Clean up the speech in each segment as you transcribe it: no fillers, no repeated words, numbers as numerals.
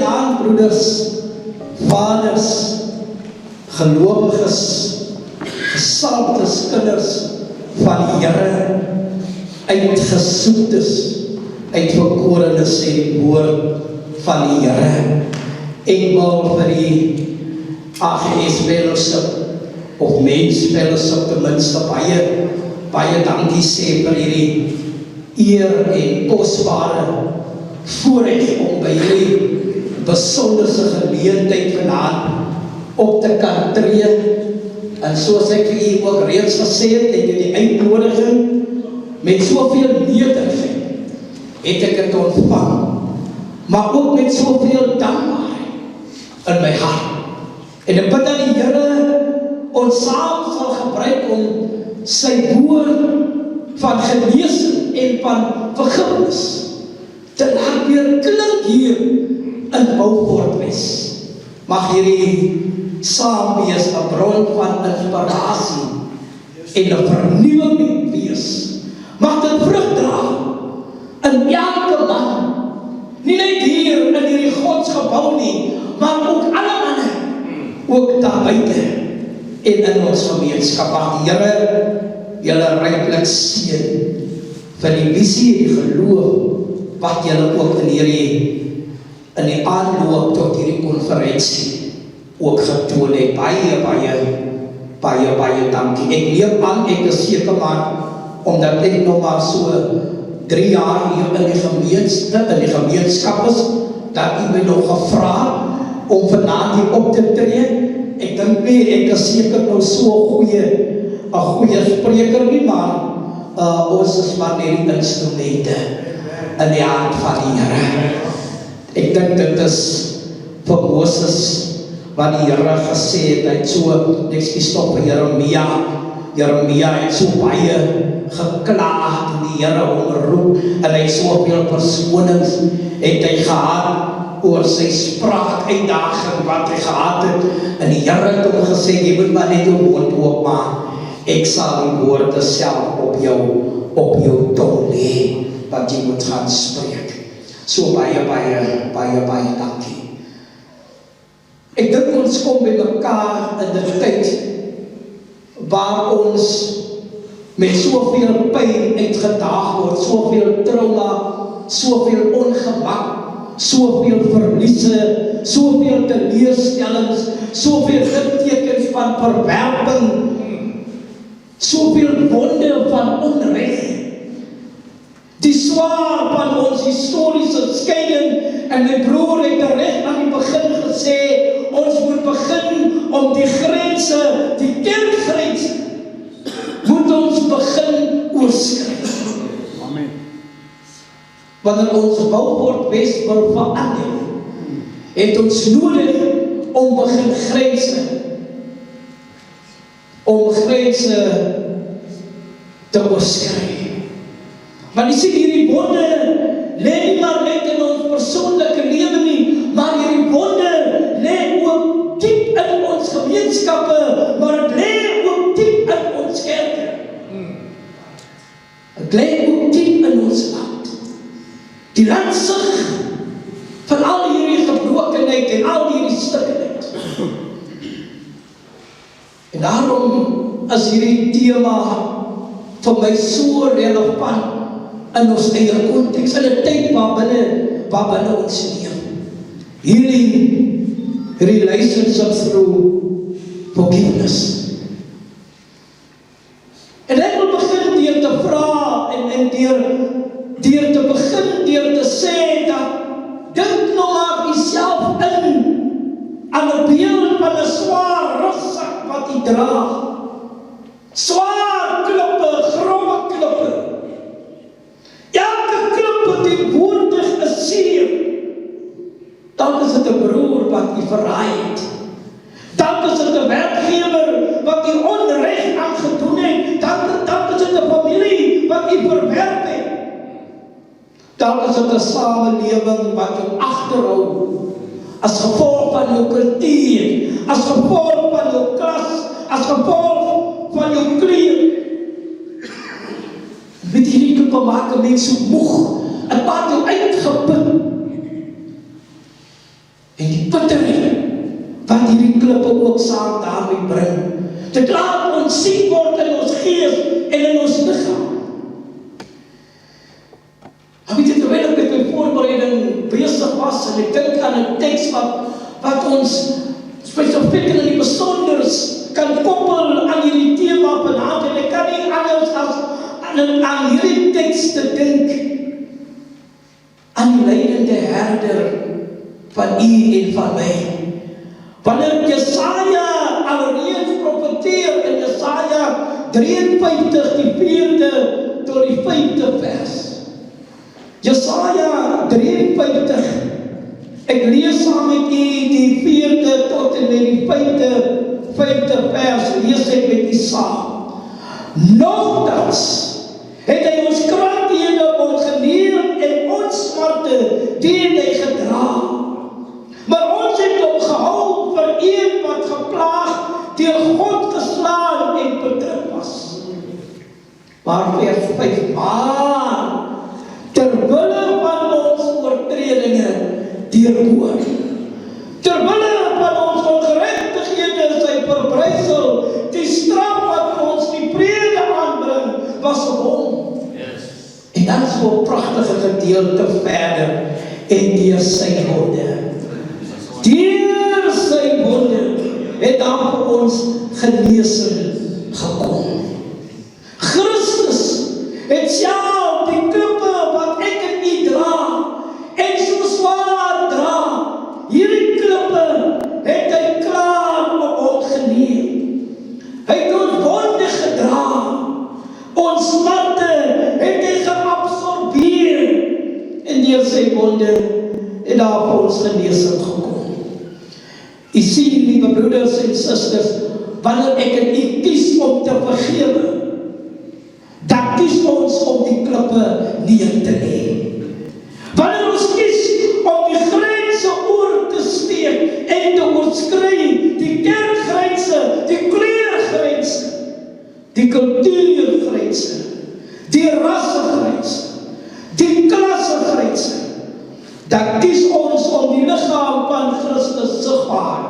vanaand, broeders, vaders, gelowiges, gesalfdes kinders van die Here, uitgesoektes, uitverkorenes sê die woord van die Here. Ek wil vir die AGS Fellowship of Men's Fellowship ten minste baie dankie sê vir hierdie eer en kosbare voorreg om by hierdie besonderse geleentheid vanaand op te kan tree. En soos ek vir u ook reeds gesê het, en die uitnodiging met soveel nederigheid het ek het ontvang, maar ook met soveel dankbaarheid in my hart. En ek bid dat die Here ons saam sal gebruik om sy woord van genesing en van vergifnis te laat weer klink hier in Beaufort Wes. Mag hierdie saam wees 'n bron van inspirasie en 'n vernuwing wees. Mag dit vrug dra in elke man, nie net hier in hierdie godsgebou nie, maar ook alle manne, ook daar buite en in ons gemeenskap. Mag die Here julle ryklik seën vir die visie en die geloof wat julle ook in die aanloop tot hierdie konferensie ook getoon het. Baie dankie. Ek neem aan, ek is seker maar, omdat ek nog maar so 3 jaar hier in die gemeenskap is, dat u my nog gevra om vanaand hier op te tree. Ek dink nie, ek is seker nou so 'n goeie spreker nie, maar ons is maar net die instrumente in die hand van die Here. Ek dink dit is vir Moses wat die Here gesê het, hy het so, ek stop vir Jeremia het so baie geklaag toe die Here omroep, en hy soveel verskonings het hy gehad oor sy spraak uitdaging wat hy gehad het, en die Here het hom gesê, jy moet maar net jou mond oopmaak, ek sal die woorde self op jou tong lê, wat jy moet gaan spreek. So baie dankie. Ek dink ons kom by mekaar in 'n tyd waar ons met soveel pyn uitgedaag word, soveel trauma, soveel ongemak, soveel verliese, soveel teleurstellings, soveel littekens van verwerping, soveel wonde van onreg. Die swaar van ons historiese skeiding, en my broer het reg aan die begin gesê, ons moet begin om die grense, die kerkgrense, moet ons begin oorskry. Amen. Wanneer ons Beaufort Wes wil verander, het ons nodig om begin grense te oorskry. Maar jy sien, hierdie bonde lê nie maar net in ons persoonlike lewe nie, maar hierdie bonde lê ook diep in ons gemeenskappe, maar het lê ook diep in ons kerke. Het lê ook diep in ons land. Die land sug van al hierdie gebrokenheid en al hierdie stukkenheid. En daarom is hierdie tema vir my so relevant in ons eie konteks, in 'n tyd waar binne ons leef. Healing relationships through forgiveness. En ek wil begin deur te vra en deur te begin deur te sê dat dink nou maar jouself in aan 'n beeld van 'n swaar rugsak wat jy dra. Swaar klippe, grove klippe. Elke klip teenwoordig is seer. Dan is dit 'n broer wat u verraai het. Dan is dit 'n werkgewer wat u onreg aangedoen het. Dan is dit 'n familie wat u verwerp het. Dan is dit 'n samelewing wat u agterhou as gevolg van jou kultuur, as gevolg van jou klas, as gevolg van jou kleur. Met hierdie klippe maak 'n mens so moeg. Het maak jou uitgeput. En die bitterheid wat hierdie klippe ook saam daarmee bring. Dit laat ons siek word in ons gees en in ons liggaam. Maar weet jy, terwyl ek met my voorbereiding besig was en ek dink aan 'n teks wat ons spesifiek in die besonders kan koppel aan hierdie tema vanaand, en ek kan nie anders as aan hierdie teks te dink aan die lydende herder van u en van my. Wanneer Jesaja alreeds profeteer in Jesaja 53 die 4de tot die 5de vers. Jesaja 53, ek lees saam met u die 4de tot en met die 5de vers, lees ek met u saam. Nogtans het hy ons krankheden ontgeneem en ons smarte teen hy gedra. Maar ons het hom gehou vir een wat geplaag, deur God geslaan en bedruk was. Maar vers 5, maar terwille van ons oortredinge deurboor, terwille van ons ongeregtighede is hy verbrysel, die straf wat ons die vrede aanbring, was op hom. En dan is so 'n pragtige gedeelte verder, en deur sy wonde. Deur sy wonde het daar vir ons genesing gekom. Christus het self die klippe wat ek en u dra, en so swaar dra, hierdie klippe het hy klaar op ons geneem. Hy het ons wonde gedra, ons smarte het hy geabsorbeer, en deur sy wonde het daar vir ons genesing gekom. U sien, lieve broeders en susters, wanneer ek en u kies om te vergewe, dan kies ons om die klippe neer te lê. Wanneer ons kies om die grense oor te steek en te oorskry, die kerkgrense, die kleurgrense, die kultuurgrense, die rassegrense, die klassegrense, dan kies ons om die liggaam van Christus sigbaar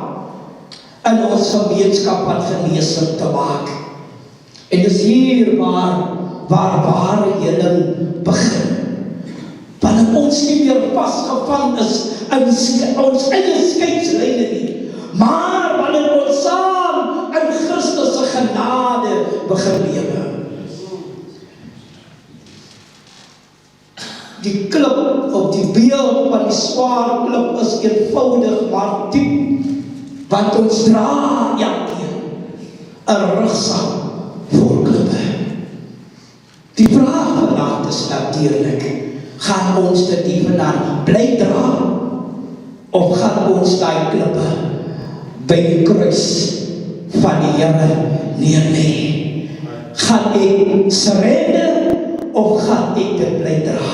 in ons gemeenskap van genesing te maak. En dis hier waar ware heling begin. Wanneer ons nie meer vasgevang is in ons eie skeidslyne nie, maar wanneer ons saam in Christus se genade begin lewe. Die klip op die beeld van die swaar klip is eenvoudig maar diep, want ons dra elkeen 'n rugsak voor klippe. Die vraag vandag is natuurlik, gaan ons dit ewenaar bly dra, of gaan ons daai klippe by die kruis van die Here neerlê? Gaan ek surrender, of gaan ek dit bly dra?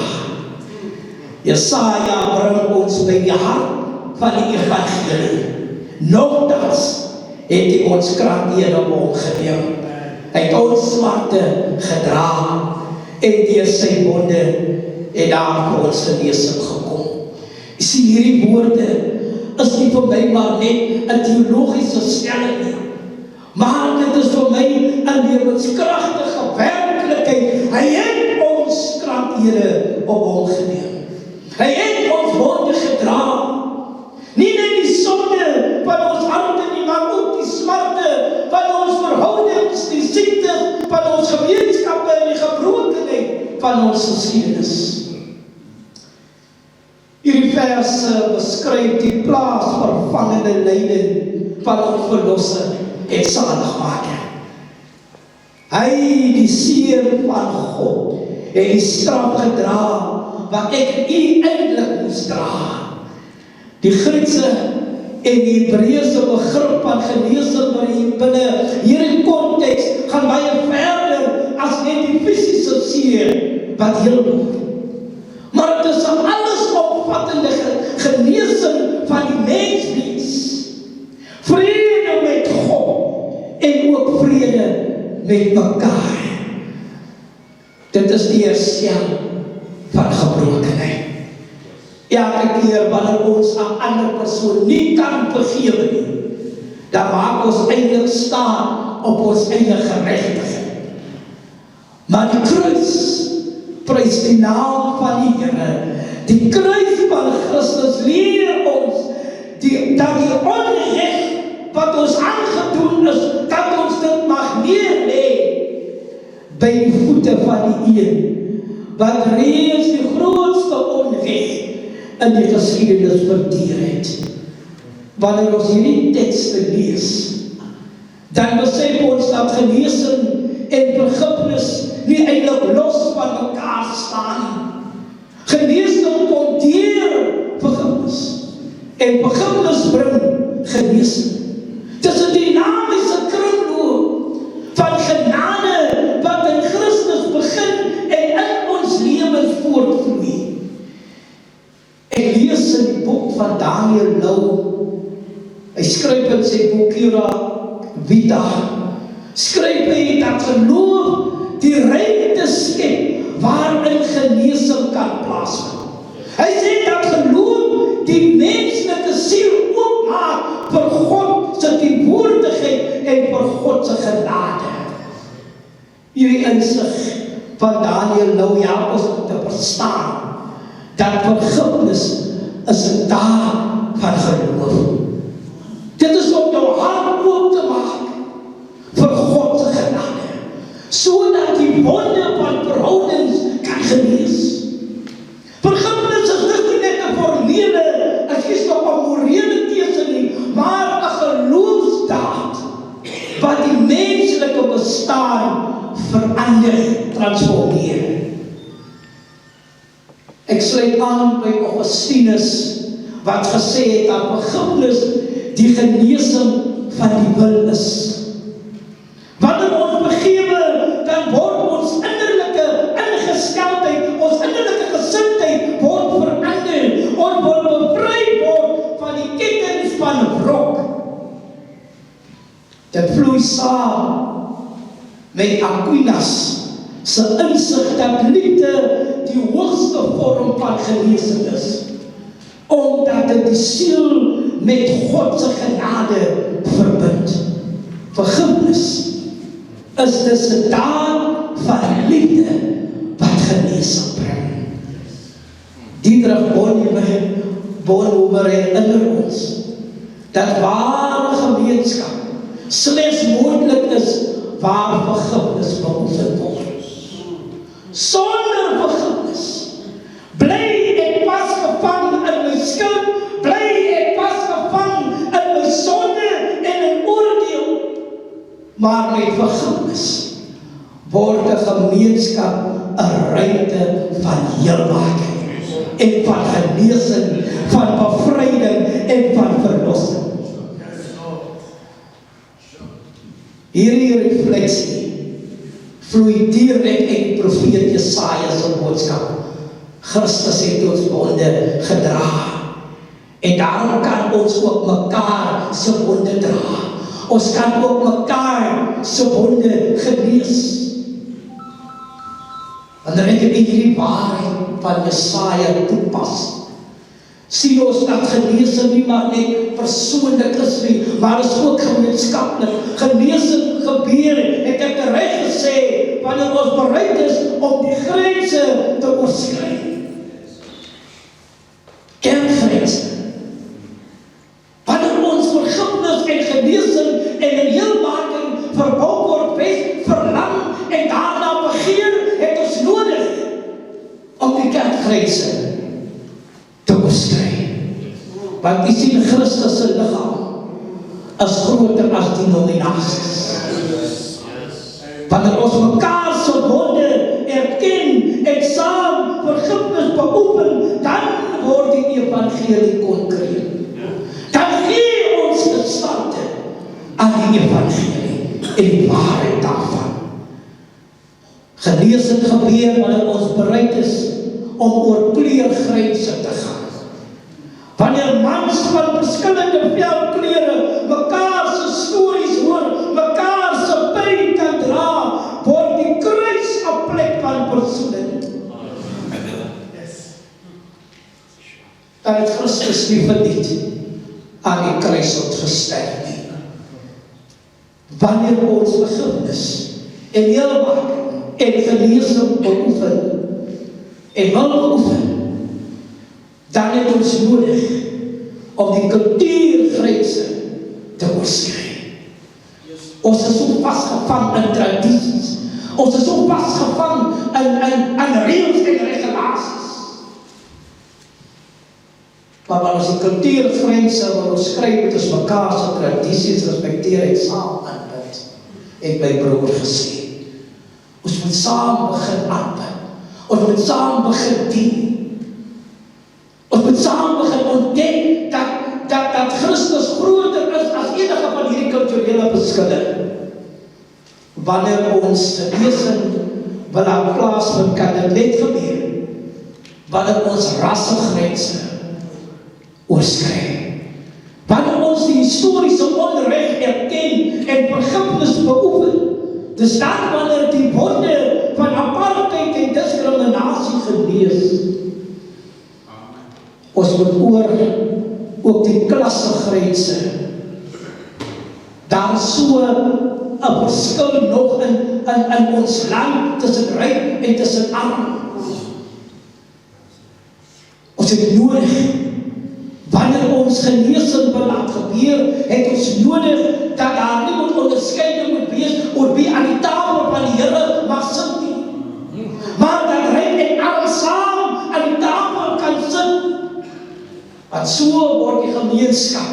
Jesaja bring ons by die hart van die evangelie. Nogtans het hy ons krankheden op hom geneem. Hy het ons smarte gedra, en deur sy wonde het daar vir ons genesing gekom. Jy sien, hierdie woorde is nie vir my maar net 'n teologiese stelling nie, maar dit is vir my 'n lewenskragtige werklikheid. Hy het ons krankhede op hom geneem. Hy het ons wonde gedra. Nie net die sonde van ons harte nie, maar ook die smarte van ons verhoudings, die siekte van ons gemeenskappe en die gebrokenheid van ons geskiedenis. Hierdie verse beskryf die plaasvervangende lyding van ons verlosser en saligmaker. Hy, die seun van God, het die straf gedra wat ek en u eintlik moes dra. Die Griekse en die Hebreëse begrip van genesing binne hierdie konteks gaan baie verder as net die fisiese seer wat heel word. Maar dit is 'n allesomvattende genesing van die menswees. Vrede met God en ook vrede met mekaar. Dit is die herstel van gebrokenheid. Elke keer wanneer ons 'n ander persoon nie kan vergewe nie, dan maak ons eintlik staan op ons eie geregtigheid. Maar die kruis, prys die naam van die Here, die kruis van Christus leer ons dat die onreg wat ons aangedoen is, dat ons dit mag neerlê by die voete van die een wat reeds die grootste onreg in die geskiedenis verteer het. Wanneer ons hierdie tekste lees, dan besef ons dat genesing en vergifnis nie eintlik los van mekaar staan nie. Genesing kom deur vergifnis en vergifnis bring genesing. Dit is 'n dinamiese kringloop van genade wat in Christus begin en in ons lewens voortvloei. Ek lees in die boek van Daniel Louw. Hy skryf in sy boek Cura Vita, skryf hy dat geloof die ruimte skep waarin genesing kan plaasvind. Hy sê dat geloof die menslike siel oopmaak vir God se teenwoordigheid en vir God se genade. Hierdie insig van Daniel Louw help ons om te verstaan dat vergifnis is 'n daad van geloof. Dit is om jou hart oop te maak vir God se genade, sodat die wonde van verhoudings kan genees. Vergifnis is dus nie net 'n formele, een morele keuse nie, maar 'n geloofsdaad wat die menslike bestaan verander, transformeer. Ek sluit aan by Augustinus wat gesê het dat vergifnis die genesing van die wil is. Wanneer ons vergewe, dan word ons innerlike ingesteldheid, ons innerlike gesindheid word verander. Ons word bevry word van die kettinge van wrok. Dit vloei saam met Aquinas se insig dat liefde die hoogste vorm van genesing is, omdat dit die siel met God se genade verbind. Vergifnis is dus 'n daad van liefde wat genesing bring. Dietrich Bonhoeffer herinner ons dat ware gemeenskap slegs moontlik is waar vergifnis beoefen word. Sonder vergifnis bly ek vasgevang in my skuld, bly ek vasgevang in my sonde en in oordeel. Maar met vergifnis word 'n gemeenskap 'n ruimte van heelmaking en van genesing, van bevryding en van verlossing. Hierdie refleksie vloei direk uit profeet Jesaja se boodskap. Christus het ons bonde gedra. En daarom kan ons ook mekaar se bonde dra. Ons kan ook mekaar se bonde genees. Wanneer ek hierdie waarheid van Jesaja toepas, sien ons dat genesing nie maar net persoonlik is nie, maar is ook gemeenskaplik. Genesing gebeur, ek het reg gesê, wanneer ons bereid is om die grense te oorskry. Kerkgrense. Wanneer ons vergifnis en genesing en 'n heelmaking verbou word, verlang en daarna begeer, het ons nodig om die kerkgrense te oorskry. Want u sien, Christus se liggaam is groter as denominasies. Wanneer ons mekaar se bonde erken en saam vergifnis beoefen, dan word die evangelie konkreet. Dan gee ons gestalte aan die evangelie en die waarheid daarvan. Genesing gebeur wanneer ons bereid is om oor kleurgrense te gaan. Wanneer mans van verskillende velkleure mekaar se stories hoor, mekaar se pyn kan dra, word die kruis 'n plek van versoening. aan die kruis het gesterf nie. Wanneer ons vergifnis en heelmaking en genesing beoefen en wil beoefen, dan het ons nodig om die kultuurgrense te oorskry. Ons is so vasgevang in tradisies. Ons is so vasgevang in reëls en regulasies. Maar as die kultuurgrense wil ons skryf met ons mekaar se tradisies respekteer en saam aanbid, het my broer gesê. Ons moet saam begin aanbid. Ons moet saam begin dien. Ons moet saam begin ontdek dat Christus groter is as enige van hierdie kulturele verskille. Wanneer ons genesing wil aan plaasvind, kan dit net gebeur wanneer ons rassegrense oorskry. Wanneer ons die historiese onreg erken en vergifnis beoefen, dis dan wanneer die wonde van apartheid en diskriminasie genees. Ons moet ook die klassegrense. Daar is so 'n verskil nog in ons land tussen ryk en tussen arm. Ons het nodig, wanneer ons genesing wil laat gebeur, het ons nodig dat daar nie moet onderskeiding moet wees oor wie aan die tafel van die Here mag sit nie. Maar dat ryk en arm saam aan die tafel kan sit. Want so word die gemeenskap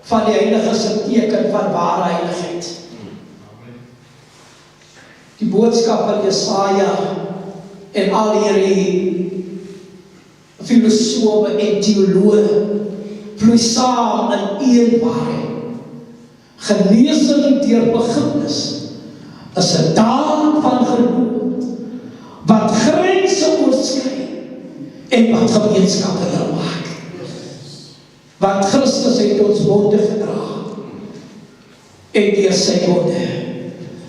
van die Heilige se teken van ware heiligheid. Die boodskap van Jesaja en al hierdie filosofe en teoloë vloei saam in een waarheid. Genesing deur vergifnis is 'n daad van geloof wat grense oorskry en wat gemeenskappe heel maak. Want Christus het ons wonde gedra en deur sy wonde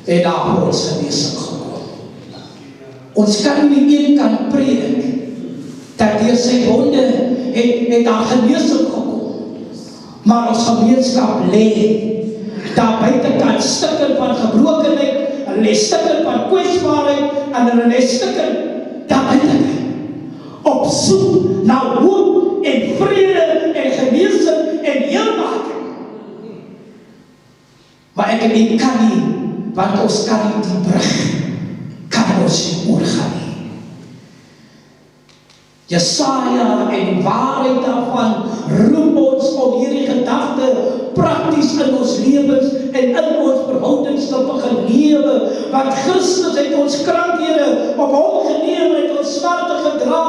het daar ons genesing gekom. Ons kan nie een kan predik dat deur sy wonde het daar genesing gekom, maar ons gemeenskap lê daar buitekant stukken van gebrokenheid, hulle lê stukken van kwesbaarheid en hulle lê stukken daar buitekant op soek na hoop en vrede en genesing en heelmaking. Maar ek en u kan nie, want ons kan nie die brug, kan ons nie oorgaan nie. Jesaja en die waarheid daarvan roep ons om hierdie gedagte prakties in ons lewens en in ons verhoudings te begin lewe, want Christus het ons krankhede op hom geneem en het ons smarte gedra.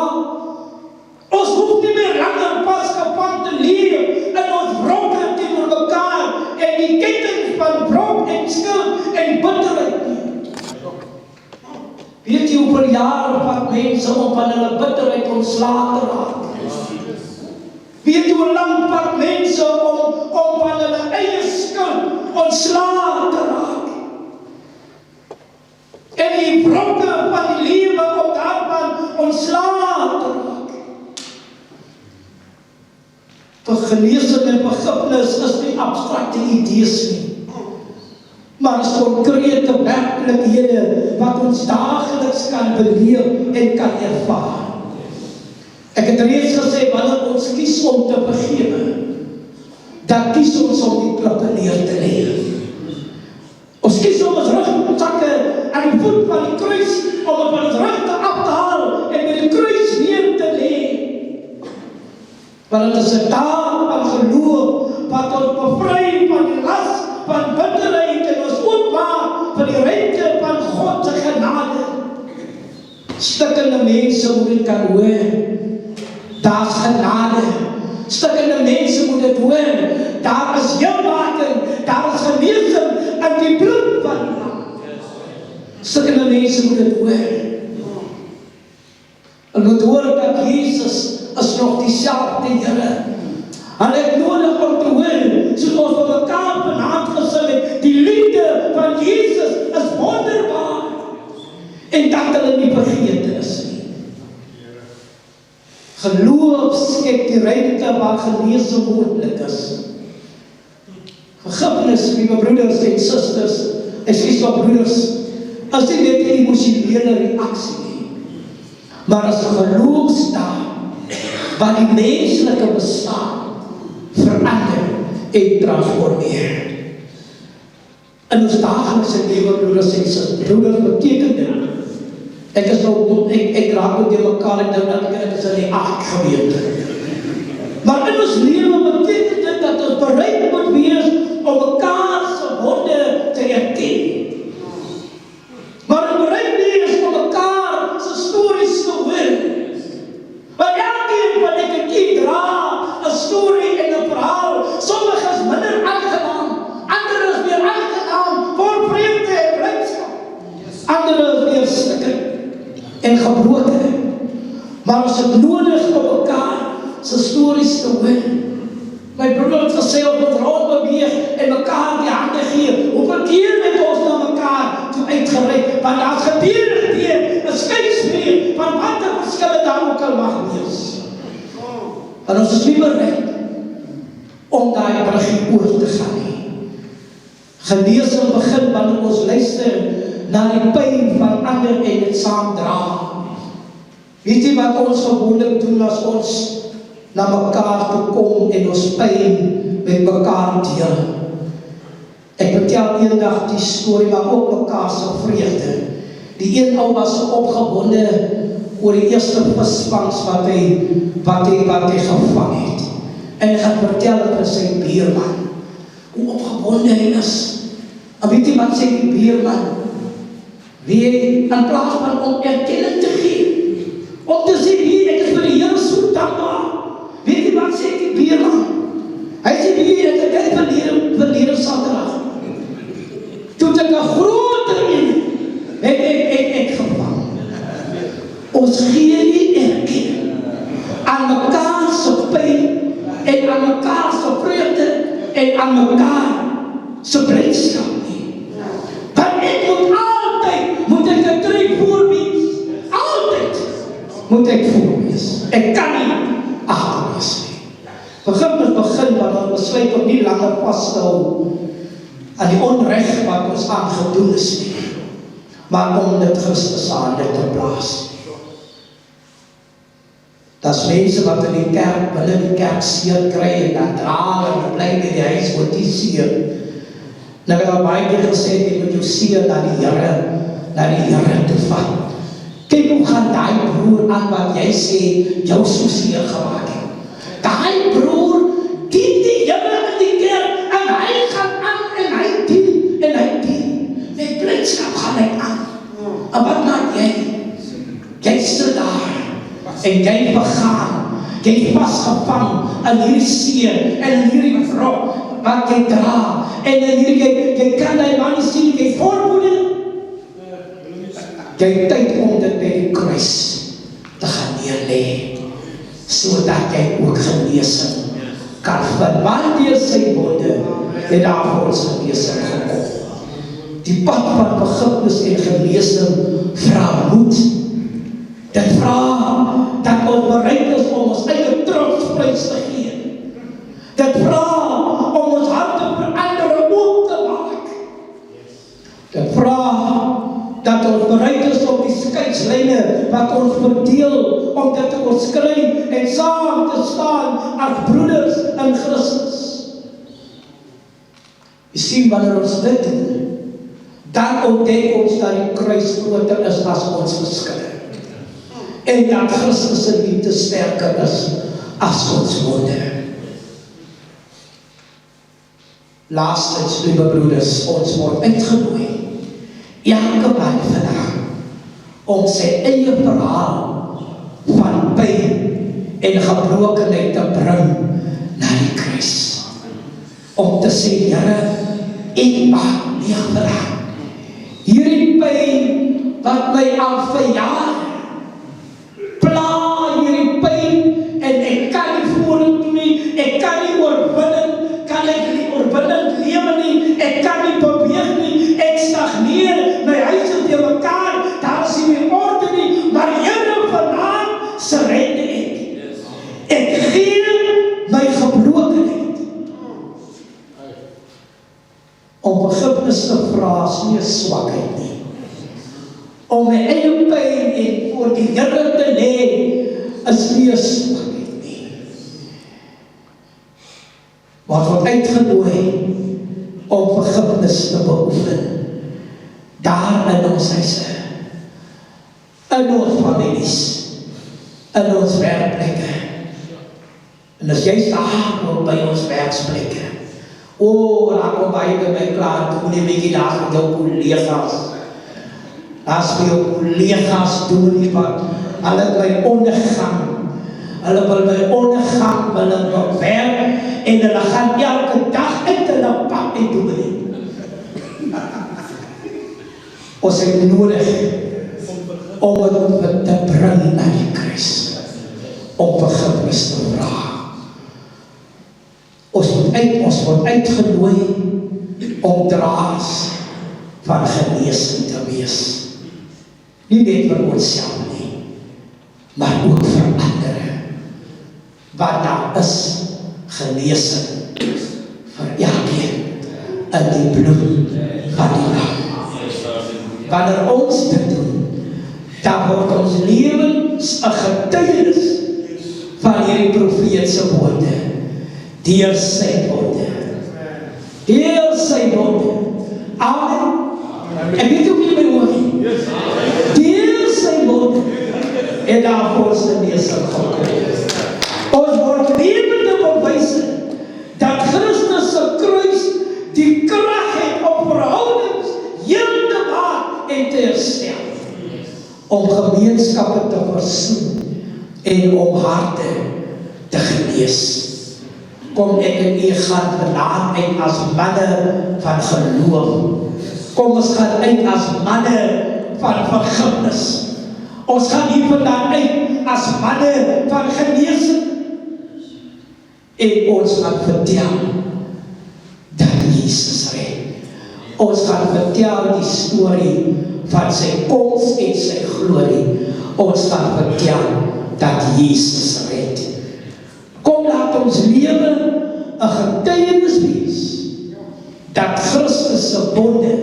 Ons hoef nie meer langer vasgevang te leef in ons wronke teenoor mekaar en die ketting van wrok en skuld en bitterheid nie. Weet jy hoeveel jare vat mense om van hulle bitterheid ontslae te raak? Weet jy hoe lang vat mense om van hulle eie skuld ontslae te raak? En die wronke van die lewe om daarvan ontslae te raak? Vir genesing en vergifnis is nie abstrakte idees nie, maar is konkrete werklikhede wat ons daagliks kan beleef en kan ervaar. Ek het reeds gesê, wanneer ons kies om te vergewe, dan kies ons om die klippe neer te lê. Ons kies om ons rugsakke aan die voet van die kruis, om het van ons rugte af te haal en met die kruis neer te lê. Want het is 'n daad van geloof wat ons bevry van die las van bitterheid en ons oopmaak vir die ruimte van God se genade. Stikkende mense moet dit kan hoor. Daar's genade. Stikkende mense moet dit hoor. Daar is heelmaking, daar is genesing in die bloed van die Lam. Stikkende mense moet dit hoor. En moet hoor dat Jesus is nog dieselfde Here. En het nodig om te hoor, soos ons van mekaar vanaand gesing het, die liefde van Jesus is wonderbaar. En dat hulle nie vergeet is nie. Geloof skep die ruimte waar genesing moontlik is. Vergifnis, liewe broeders en susters, broeders, is nie net 'n emosionele reaksie nie, maar as 'n geloofsdaad wat die menslike bestaan verander en transformeer. In ons daaglikse lewe, broeders en susters, broeders beteken dit. Ek raak met die mekaar, ek dink dat ek is in die 8 gemeente. Maar in ons lewe beteken dit dat ons bereid moet wees om mekaar se wonde te erken. Maar ons bereid wees om mekaar se stories te hoor. Want elkeen wat ek 'n kind dra, 'n storie en 'n verhaal, sommige is minder aangenaam, ander is meer aangenaam, vol vreugde en blydskap. Ander is meer stikkend en gebroken. Maar ons het nodig om mekaar se stories te hoor. My broer het gesê op het rond beweeg en mekaar die hande gee. Hoeveel keer het ons na mekaar toe uitgereik? Want daar's gebeurde keer 'n skeidsbrief van wat 'n verskille daar ook al mag wees. En ons is nie bereid om daai bruggie oor te gaan nie. Genesing begin wanneer ons luister na die pyn van ander en dit saam dra. Weet jy wat ons gewoonlik doen as ons na mekaar toe kom en ons pyn met mekaar deel? Ek vertel eendag die storie, maar ook mekaar se vreugde. Die een ou was so opgewonde oor die eerste visvangs wat hy gevang het. En hy gaan vertel het aan sy buurman hoe opgewonde hy is. En weet jy wat sê die buurman? Wie in plaas van om erkenning te gee, om te sê, ek is vir die Here so dankbaar. Weet jy wat sê die buurman? Hy sê, ek het verlede Saterdag. Toe ek 'n groter een het gevang. Ons gee nie erkenning aan mekaar se pyn en aan mekaar se vreugde en aan mekaar se blydskap nie. Want ek moet ek 'n trek voorwees. Altyd moet ek voorwees. Ek kan nie agterwees nie. Vergifnis begin wanneer ons besluit om nie langer vas te hou aan die onreg wat ons aangedoen is nie, maar om dit Christus hande te plaas. Daar's mense wat in die kerk, binne die kerk seer kry en dan dra en bly by die huis word die seer. Nou ek het al baie keer gesê, jy moet jou seer na die Here toe vat. Kyk hoe gaan daai broer aan wat jy sê, jou so seer gemaak het. Daai broer dien die Here in die kerk en hy gaan aan en hy dien. Met blydskap gaan hy aan. En wat maak jy? Jy sit daar en jy begaan, jy vasgevang in hierdie seer en in hierdie wrok wat jy dra. En in hierdie, jy kan die man nie sien, jy voormoede. Jy het tyd om dit by die kruis te gaan neerlê, sodat jy ook genesing kan vind. Want deur sy wonde het daar vir ons genesing gekom. Die pad van vergifnis en genesing vra moed. Dit vra dat ons bereid is om ons eie trots prys te gee. Dit vra om ons harte vir ander oop te maak. Dit vra dat ons bereid is om die skeidslyne wat ons verdeel, om dit te oorskry en saam te staan as broeders in Christus. Jy sien, wanneer ons dit doen, dan ontdek ons dat die kruis groter is as ons verskille. En dat Christus se liefde sterker is as ons wonde. Laastens, lieve broeders, ons word uitgenooi, elke man vandag, om sy eie verhaal van pyn en gebrokenheid te bring na die kruis. Om te sê, Here, ek maak nie vandag hierdie pyn wat my al verjaar, pla hierdie pyn en ek kan nie vorentoe nie, ek kan nie oorwinning, kan ek nie oorwinning lewe nie, ek kan nie beweeg nie, ek stagneer, my huis is te mekaar, daar is nie meer orde nie, maar Here vanaand surrender ek. Om vergifnis te vra is nie 'n swakheid nie. Om my eie pyn en voor die Here te lê is nie 'n swakheid nie. Maar word uitgenooi om vergifnis te beoefen. Daar in ons huise, in ons families, in ons werkplekke. En as jy daar by ons werksplekke, daar kom baie by my klaar, doen die bietjie daar met jou collega's. As vir jou collega's doen nie wat, hulle by ondergang, hulle wil by ondergang, hulle bewerk, en hulle gaan elke dag uit hulle pak en doen nie. Ons het nodig om het te bring na die kruis, om vergifnis te vra. Ons word uitgenooi om draers van genesing te wees. Nie net vir onsself nie, maar ook vir ander. Want daar is genesing vir elkeen in die bloed van die Lam. Wanneer ons dit doen, dan word ons lewens 'n getuienis van hierdie profeetse woorde. Deur sy woorde. Deur sy woorde. Amen. En weet u wie my hoor? Deur sy woorde. En daarvoor is die meester gekom. Ons word lewende bewyse dat Christus se kruis die krag het om verhoudings heel te maak en te herstel. Om gemeenskappe te versoen en om harte te genees. Kom ek en u gaan vandaan uit as manne van geloof. Kom ons gaan uit as manne van vergifnis. Ons gaan hier vandaan uit as manne van genesing. En ons gaan vertel dat Jesus red. Ons gaan vertel die storie van sy koms en sy glorie. Ons gaan vertel dat Jesus red. Kom laat ons lewe 'n getuienis wees dat Christus se bonde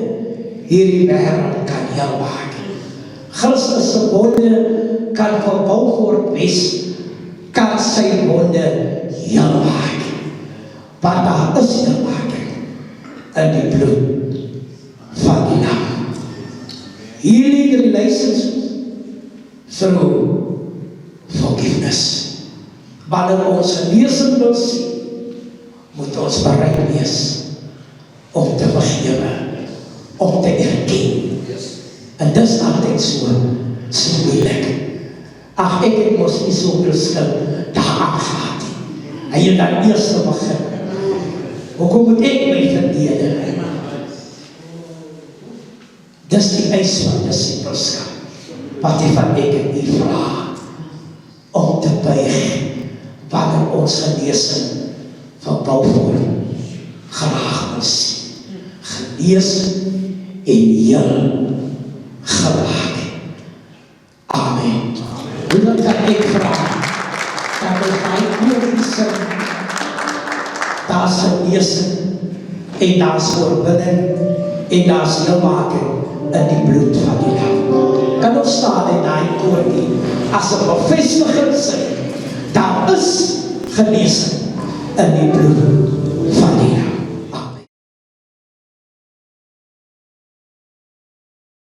hierdie wêreld kan heel maak. Christus se bonde kan verbou word wees, kan sy bonde heel maak. Want daar is heel maak in die bloed van die Lam. Healing relations through forgiveness. Wanneer ons genesing wil sien, moet ons bereid wees om te vergewe, om te erken. En dis altyd so moeilik. Ag, ek het mos nie so geskil daar aangehad nie. Hy het dan eers begin. Hoekom moet ek my verdedig? Dis die eis van disipelskap, wat hy van ek en u vra, om te buig, wanneer ons genesing verbou word, graag wil sien. Genees en heel gemaak. Amen. Hoe dan kan ek vraag, dat ons my oorlog sing, daar is genesing, en daar is oorwinning, en daar is heelmaking in die bloed van die Lam. Kan ons staan in die koortjie, as 'n bevestiging sê, daar is genesing in die bloed